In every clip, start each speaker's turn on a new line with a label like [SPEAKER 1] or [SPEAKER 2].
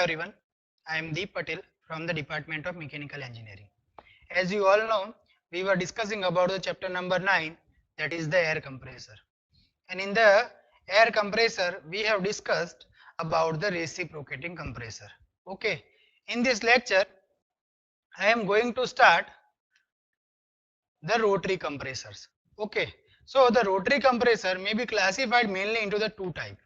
[SPEAKER 1] everyone, I am Deep Patel from the Department of Mechanical Engineering. As you all know, we were discussing about the chapter number 9, that is the air compressor. And in the air compressor, we have discussed about the reciprocating compressor. Okay, in this lecture, I am going to start the rotary compressors. Okay, so the rotary compressor may be classified mainly into the two types.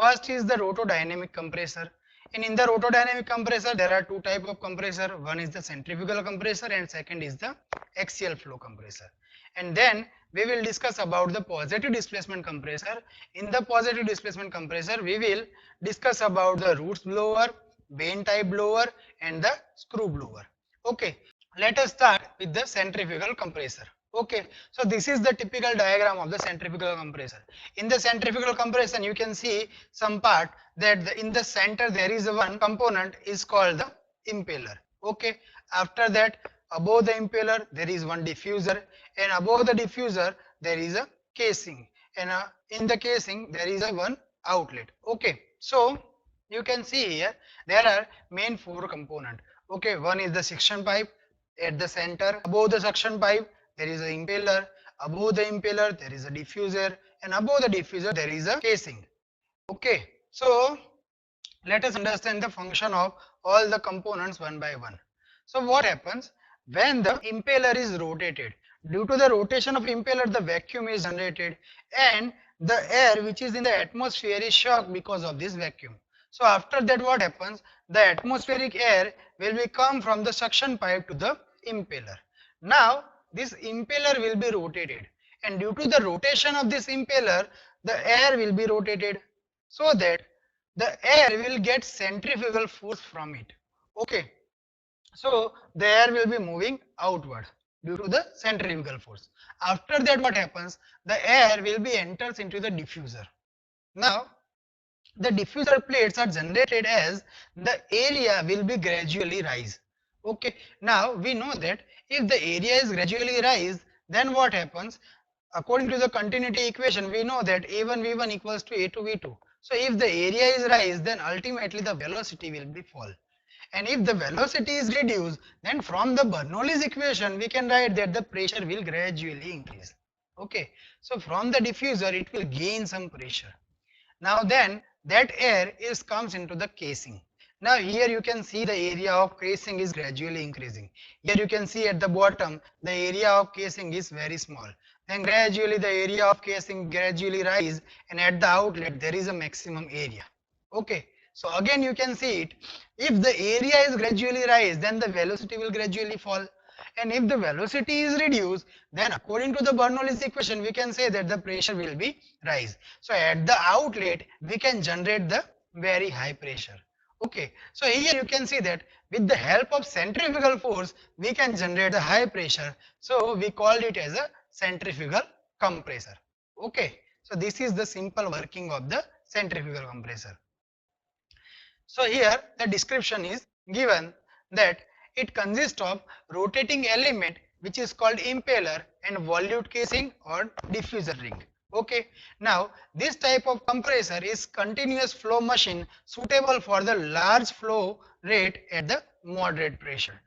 [SPEAKER 1] First is the rotodynamic compressor. And in the rotodynamic compressor, there are two types of compressor. One is the centrifugal compressor and second is the axial flow compressor. And then we will discuss about the positive displacement compressor. In the positive displacement compressor, we will discuss about the Roots blower, vane type blower and the screw blower. Okay, let us start with the centrifugal compressor. Okay, so this is the typical diagram of the centrifugal compressor. In the centrifugal compression, you can see some part that in the center there is one component is called the impeller. Okay, after that above the impeller there is one diffuser, and above the diffuser there is a casing, and in the casing there is a one outlet. Okay, so you can see here there are main four components. Okay, one is the suction pipe at the center. Above the suction pipe there is an impeller, above the impeller there is a diffuser, and above the diffuser there is a casing. Okay, so let us understand the function of all the components one by one. So what happens when the impeller is rotated? Due to the rotation of impeller, the vacuum is generated and the air which is in the atmosphere is shocked because of this vacuum. So after that what happens? The atmospheric air will be come from the suction pipe to the impeller. Now this impeller will be rotated, and due to the rotation of this impeller, the air will be rotated so that the air will get centrifugal force from it. Okay, so the air will be moving outward due to the centrifugal force. After that what happens? The air will be enters into the diffuser. Now the diffuser plates are generated as the area will be gradually rise. Okay, now we know that if the area is gradually rise, then what happens? According to the continuity equation, we know that a1 v1 equals to a2 v2. So if the area is rise, then ultimately the velocity will be fall. And if the velocity is reduced, then from the Bernoulli's equation we can write that the pressure will gradually increase. Okay, so from the diffuser it will gain some pressure. Now then that air is comes into the casing. Now here you can see the area of casing is gradually increasing. Here you can see at the bottom the area of casing is very small. Then gradually the area of casing gradually rise, and at the outlet there is a maximum area. Okay, so again you can see it. If the area is gradually rise, then the velocity will gradually fall. And if the velocity is reduced, then according to the Bernoulli's equation, we can say that the pressure will be rise. So at the outlet, we can generate the very high pressure. Okay, so here you can see that with the help of centrifugal force, we can generate the high pressure. So we called it as a centrifugal compressor. Okay, so this is the simple working of the centrifugal compressor. So here the description is given that it consists of rotating element which is called impeller and volute casing or diffuser ring. Okay, now this type of compressor is continuous flow machine suitable for the large flow rate at the moderate pressure.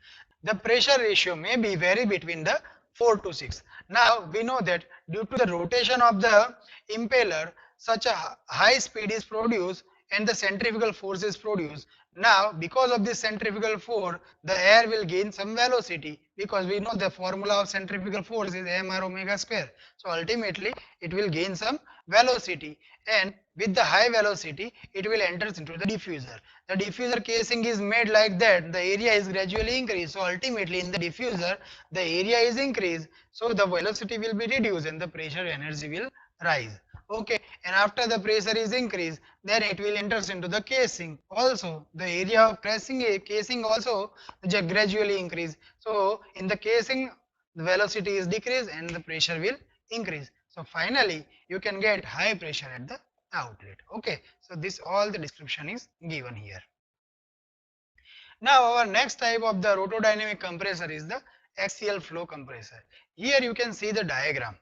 [SPEAKER 1] The pressure ratio may be vary between the 4 to 6. Now we know that due to the rotation of the impeller, such a high speed is produced and the centrifugal force is produced. Now because of this centrifugal force, the air will gain some velocity, because we know the formula of centrifugal force is mr omega square. So ultimately it will gain some velocity, and with the high velocity it will enters into the diffuser. The diffuser casing is made like that, the area is gradually increased. So ultimately in the diffuser the area is increased, so the velocity will be reduced and the pressure energy will rise. Okay, and after the pressure is increased, then it will enters into the casing. Also the area of casing also gradually increase. So in the casing the velocity is decreased and the pressure will increase. So finally you can get high pressure at the outlet. Okay, so this all the description is given here. Now our next type of the rotodynamic compressor is the axial flow compressor. Here you can see the diagram.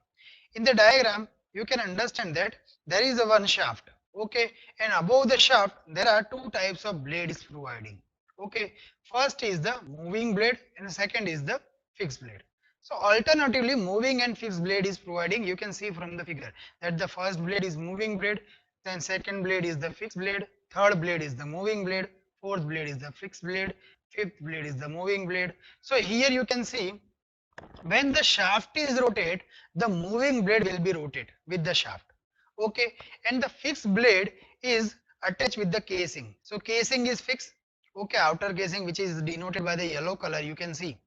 [SPEAKER 1] In the diagram you can understand that there is a one shaft. Okay, and above the shaft there are two types of blade is providing. Okay, first is the moving blade and second is the fixed blade. So alternatively, moving and fixed blade is providing. You can see from the figure that the first blade is moving blade, then second blade is the fixed blade, third blade is the moving blade, fourth blade is the fixed blade, fifth blade is the moving blade. So here you can see when the shaft is rotate, the moving blade will be rotate with the shaft. Okay, and the fixed blade is attached with the casing. So casing is fixed. Okay, outer casing which is denoted by the yellow color, you can see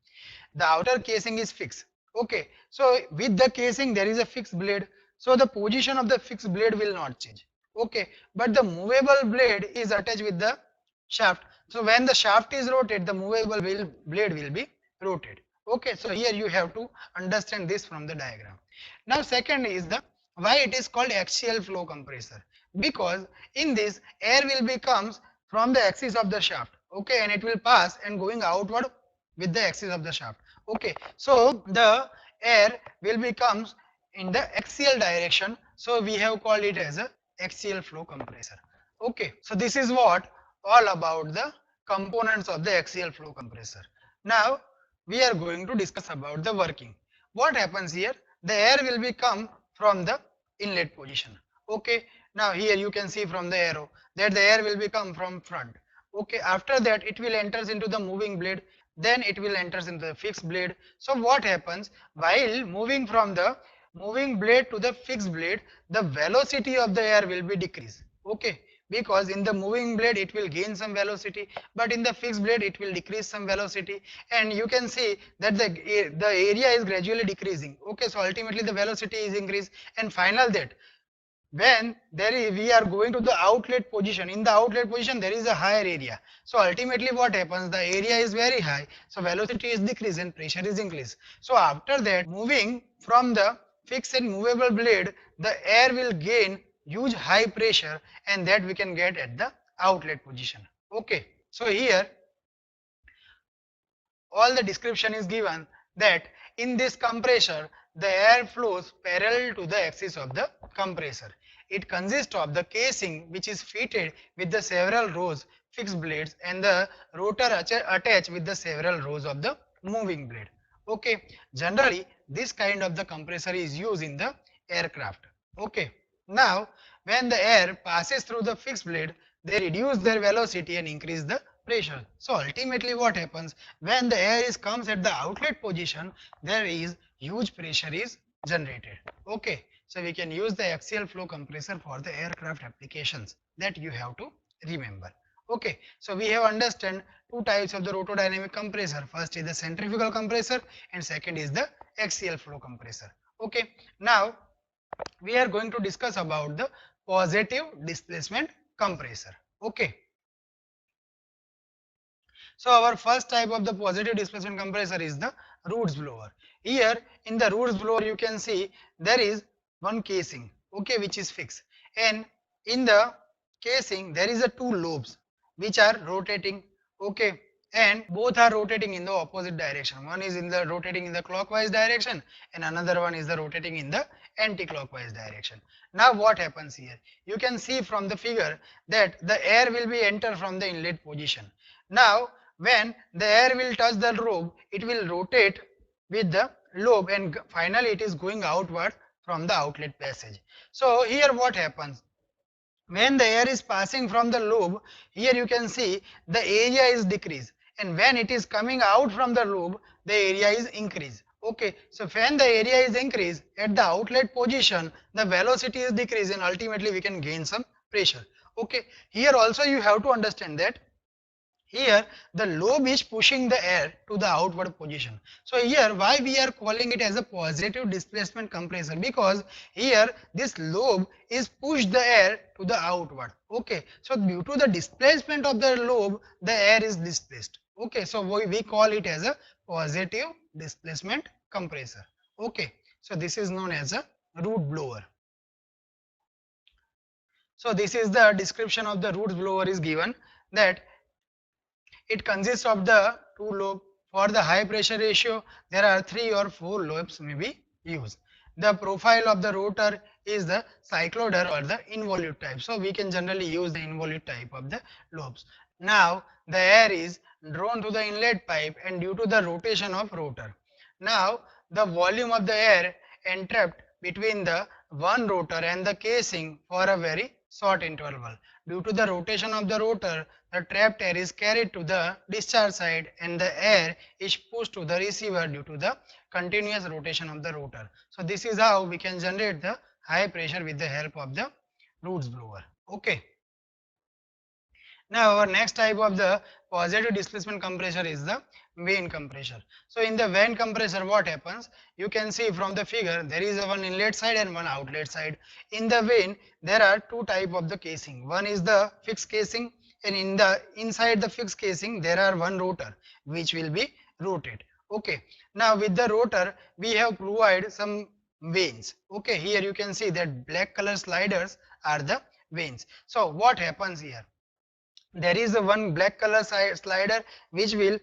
[SPEAKER 1] the outer casing is fixed. Okay, so with the casing there is a fixed blade, so the position of the fixed blade will not change. Okay, but the movable blade is attached with the shaft, so when the shaft is rotated, the blade will be rotated. Okay, so here you have to understand this from the diagram. Now second is the why it is called axial flow compressor, because in this air will be comes from the axis of the shaft. Okay, and it will pass and going outward with the axis of the shaft. Okay, so the air will becomes in the axial direction, so we have called it as a axial flow compressor. Okay, so this is what all about the components of the axial flow compressor. Now we are going to discuss about the working. What happens here, the air will be come from the inlet position. Okay, now here you can see from the arrow that the air will be come from front. Okay, after that it will enters into the moving blade, then it will enters into the fixed blade. So what happens, while moving from the moving blade to the fixed blade, the velocity of the air will be decreased. Okay, because in the moving blade it will gain some velocity, but in the fixed blade it will decrease some velocity, and you can see that the area is gradually decreasing. Okay, so ultimately the velocity is increased, and final that when we are going to the outlet position, in the outlet position there is a higher area, so ultimately what happens, the area is very high, so velocity is decreased and pressure is increased. So after that, moving from the fixed and movable blade, the air will gain huge high pressure, and that we can get at the outlet position. Okay, so here all the description is given that in this compressor the air flows parallel to the axis of the compressor. It consists of the casing which is fitted with the several rows fixed blades and the rotor attached with the several rows of the moving blade. Okay, generally this kind of the compressor is used in the aircraft. Okay, now when the air passes through the fixed blade, they reduce their velocity and increase the pressure. So ultimately what happens, when the air is comes at the outlet position, there is huge pressure is generated. Okay, so we can use the axial flow compressor for the aircraft applications, that you have to remember. Okay, so we have understand two types of the rotodynamic compressor. First is the centrifugal compressor and second is the axial flow compressor. Okay, now we are going to discuss about the positive displacement compressor. Okay, so our first type of the positive displacement compressor is the roots blower. Here in the roots blower you can see there is one casing, okay, which is fixed, and in the casing there is a two lobes which are rotating. Okay, and both are rotating in the opposite direction. One is in the rotating in the clockwise direction and another one is the rotating in the anti-clockwise direction. Now what happens here, you can see from the figure that the air will be enter from the inlet position. Now when the air will touch the lobe, it will rotate with the lobe and finally it is going outward from the outlet passage. So here what happens, when the air is passing from the lobe, here you can see the area is decreased, and when it is coming out from the lobe, the area is increased. Okay, so when the area is increased at the outlet position, the velocity is decreased and ultimately we can gain some pressure. Okay, here also you have to understand that here the lobe is pushing the air to the outward position. So here why we are calling it as a positive displacement compressor, because here this lobe is push the air to the outward. Okay, so due to the displacement of the lobe, the air is displaced. Okay, so we call it as a positive displacement compressor. Okay, so this is known as a root blower. So this is the description of the root blower is given, that it consists of the two lobes. For the high pressure ratio, there are 3 or 4 lobes may be use. The profile of the rotor is the cycloidal or the involute type. So we can generally use the involute type of the lobes. Now the air is drawn to the inlet pipe and due to the rotation of rotor. Now the volume of the air entrapped between the one rotor and the casing for a very short interval. Due to the rotation of the rotor, the trapped air is carried to the discharge side and the air is pushed to the receiver due to the continuous rotation of the rotor. So this is how we can generate the high pressure with the help of the Roots blower. Okay. Now our next type of the positive displacement compressor is the vane compressor. So in the vane compressor what happens? You can see from the figure there is a one inlet side and one outlet side. In the vane there are two type of the casing. One is the fixed casing and inside the fixed casing there are one rotor which will be rotated. Okay. Now with the rotor we have provided some vanes. Okay, here you can see that black color sliders are the vanes. So what happens here? There is a one black color slider which will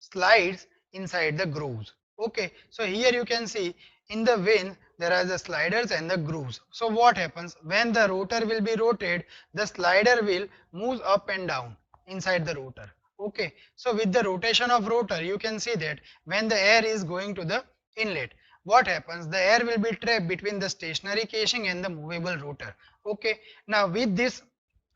[SPEAKER 1] slides inside the grooves. Okay, so here you can see in the vane there are the sliders and the grooves. So what happens when the rotor will be rotated, the slider will move up and down inside the rotor. Okay, so with the rotation of rotor you can see that when the air is going to the inlet, what happens, the air will be trapped between the stationary casing and the movable rotor. Okay, now with this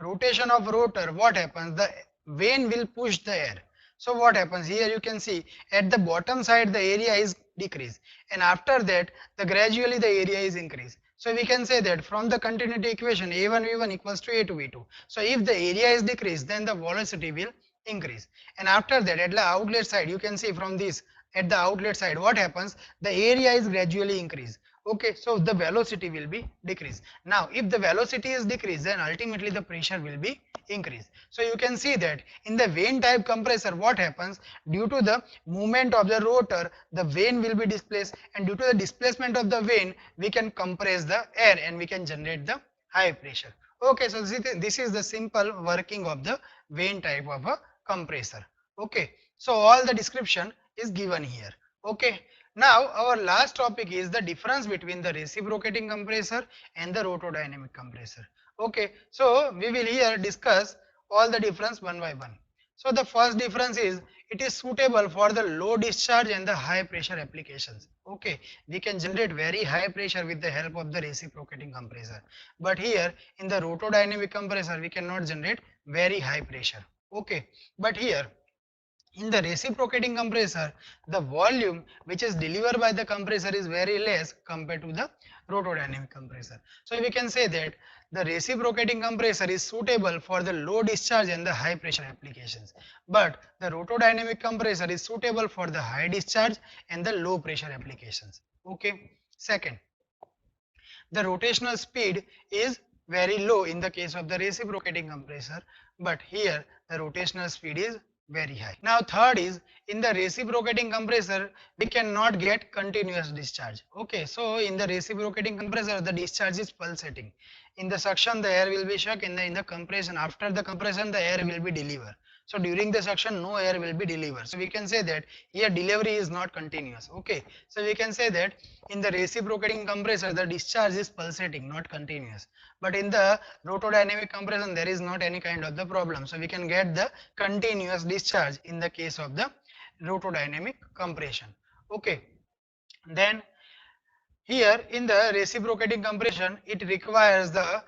[SPEAKER 1] rotation of rotor, what happens, the vane will push the air. So what happens, here you can see at the bottom side the area is decreased and after that the gradually the area is increased. So we can say that from the continuity equation A1 V1 equals to A2 V2. So if the area is decreased then the velocity will increase, and after that at the outlet side you can see from this, at the outlet side what happens, the area is gradually increased. Okay, so the velocity will be decreased. Now if the velocity is decreased then ultimately the pressure will be increased. So you can see that in the vane type compressor what happens, due to the movement of the rotor the vane will be displaced, and due to the displacement of the vane we can compress the air and we can generate the high pressure. Okay, so this is the simple working of the vane type of a compressor. Okay, so all the description is given here. Okay, now our last topic is the difference between the reciprocating compressor and the rotodynamic compressor. Okay, so we will here discuss all the difference one by one. So the first difference is it is suitable for the low discharge and the high pressure applications. Okay, we can generate very high pressure with the help of the reciprocating compressor, but here in the rotodynamic compressor we cannot generate very high pressure. Okay, but here in the reciprocating compressor, the volume which is delivered by the compressor is very less compared to the rotodynamic compressor. So we can say that the reciprocating compressor is suitable for the low discharge and the high pressure applications, but the rotodynamic compressor is suitable for the high discharge and the low pressure applications. Okay. Second, the rotational speed is very low in the case of the reciprocating compressor, but here the rotational speed is very high. Now third is, in the reciprocating compressor we cannot get continuous discharge. Okay, so in the reciprocating compressor the discharge is pulsating. In the suction the air will be shock, in the compression, after the compression the air will be delivered. So during the suction no air will be delivered. So we can say that here delivery is not continuous. Okay, so we can say that in the reciprocating compressor the discharge is pulsating, not continuous. But in the rotodynamic compression there is not any kind of the problem. So we can get the continuous discharge in the case of the rotodynamic compression. Okay, then here in the reciprocating compression it requires the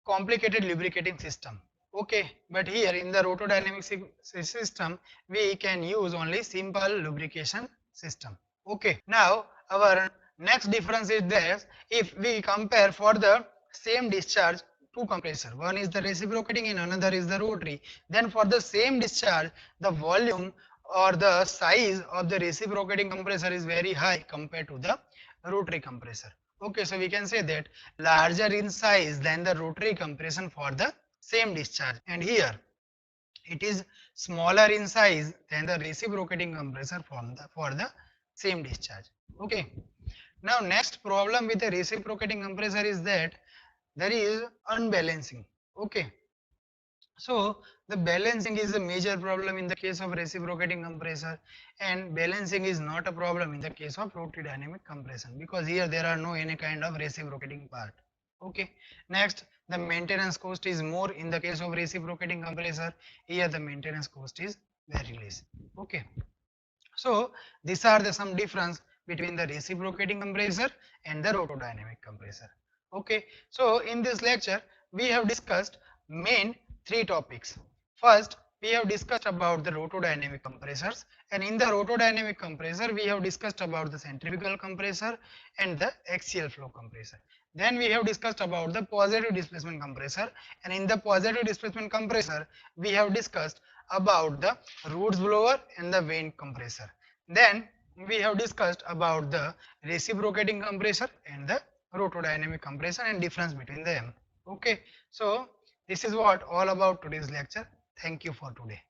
[SPEAKER 1] complicated lubricating system. Okay, but here in the rotodynamic system we can use only simple lubrication system. Okay, now our next difference is this, if we compare for the same discharge two compressor, one is the reciprocating and another is the rotary, then for the same discharge the volume or the size of the reciprocating compressor is very high compared to the rotary compressor. Okay, so we can say that larger in size than the rotary compression for the same discharge, and here it is smaller in size than the reciprocating compressor for the same discharge. Okay, now next problem with the reciprocating compressor is that there is unbalancing. Okay, so the balancing is a major problem in the case of reciprocating compressor, and balancing is not a problem in the case of rotary dynamic compression, because here there are no any kind of reciprocating part. Okay, next, the maintenance cost is more in the case of reciprocating compressor. Here the maintenance cost is very less. Okay, so these are the some difference between the reciprocating compressor and the rotodynamic compressor. Okay, so in this lecture we have discussed main three topics. First, we have discussed about the rotodynamic compressors, and in the rotodynamic compressor we have discussed about the centrifugal compressor and the axial flow compressor. Then we have discussed about the positive displacement compressor, and in the positive displacement compressor we have discussed about the Roots blower and the vane compressor. Then we have discussed about the reciprocating compressor and the rotodynamic compressor and difference between them. Okay, so this is what all about today's lecture. Thank you for today.